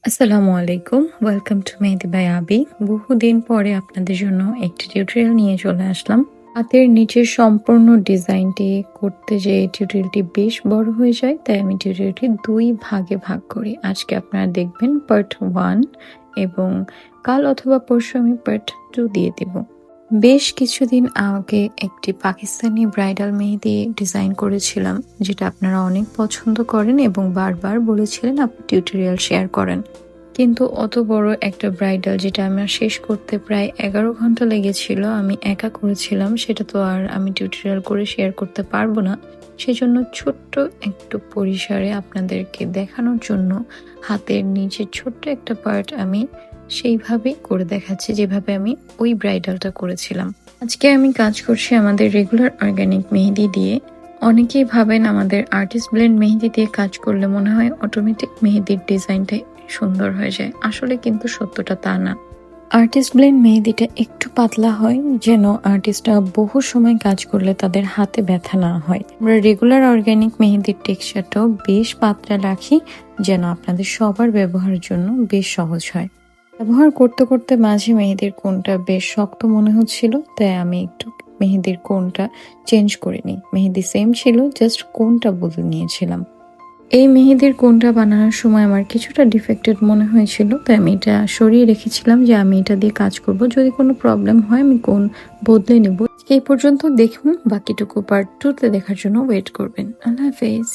আসসালামু আলাইকুম, welcome to Mehedi by আবি। বহুদিন পরে আপনাদের জন্য একটি টিউটোরিয়াল নিয়ে চলে আসলাম। হাতের নিচের সম্পূর্ণ ডিজাইনটি করতে যে টিউটোরিয়ালটি বেশ বড় হয়ে যায়, তাই আমি টিউটোরিয়ালটি দুই ভাগে ভাগ করি। আজকে আপনারা দেখবেন পার্ট 1 এবং কাল অথবা পরশু আমি পার্ট 2 দিয়ে দেব। বেশ কিছুদিন আগে একটি পাকিস্তানি ব্রাইডাল মেহেদি ডিজাইন করেছিলাম, যেটা আপনারা অনেক পছন্দ করেন এবং বারবার বলেছিলেন আপনি টিউটোরিয়াল শেয়ার করেন। কিন্তু অত বড় একটা ব্রাইডাল যেটা আমার শেষ করতে প্রায় 11 ঘন্টা লেগেছিল, আমি একা করেছিলাম, সেটা তো আর আমি টিউটোরিয়াল করে শেয়ার করতে পারবো না। সেজন্য ছোট্ট একটু পরিসরে আপনাদেরকে দেখানোর জন্য হাতের নিচের ছোট্ট একটা পার্ট আমি সেইভাবেই করে দেখাচ্ছি যেভাবে আমি ওই ব্রাইডালটা করেছিলাম। আজকে আমি কাজ করছি আমাদের রেগুলার অর্গানিক মেহেদি দিয়ে। অনেকেই ভাবেন আমাদের আর্টিস্ট ব্লেন্ড মেহেদি দিয়ে কাজ করলে মনে হয় অটোমেটিক মেহেদির ডিজাইনটা সুন্দর হয়ে যায়। আসলে কিন্তু সত্যটা তা না। আর্টিস্ট ব্লেন্ড মেহেদিটা একটু পাতলা হয় যেন আর্টিস্টরা বহু সময় কাজ করলে তাদের হাতে ব্যথা না হয়। আমরা রেগুলার অর্গানিক মেহেদির টেক্সচারটাও বেশ পাতলা রাখি যেন আপনাদের সবার ব্যবহারের জন্য বেশ সহজ হয়। ব্যবহার করতে করতে মাঝে মেহেদির কোণটা বেশ শক্ত মনে হচ্ছিল, তাই আমি একটু মেহেদির কোণটা চেঞ্জ করে নিই। মেহেদি সেম ছিল, জাস্ট কোণটা বদলে নিয়েছিলাম। এই মেহেদির কোণটা বানানোর সময় আমার কিছুটা ডিফেক্টেড মনে হয়েছিল, তাই আমি এটা সরিয়ে রেখেছিলাম যে আমি এটা দিয়ে কাজ করব, যদি কোনো প্রবলেম হয় আমি কোণ বদলে নেব। এই পর্যন্ত দেখুন, বাকিটুকু পার্ট 2 তে দেখার জন্য ওয়েট করবেন। আল্লাহ হাফেজ।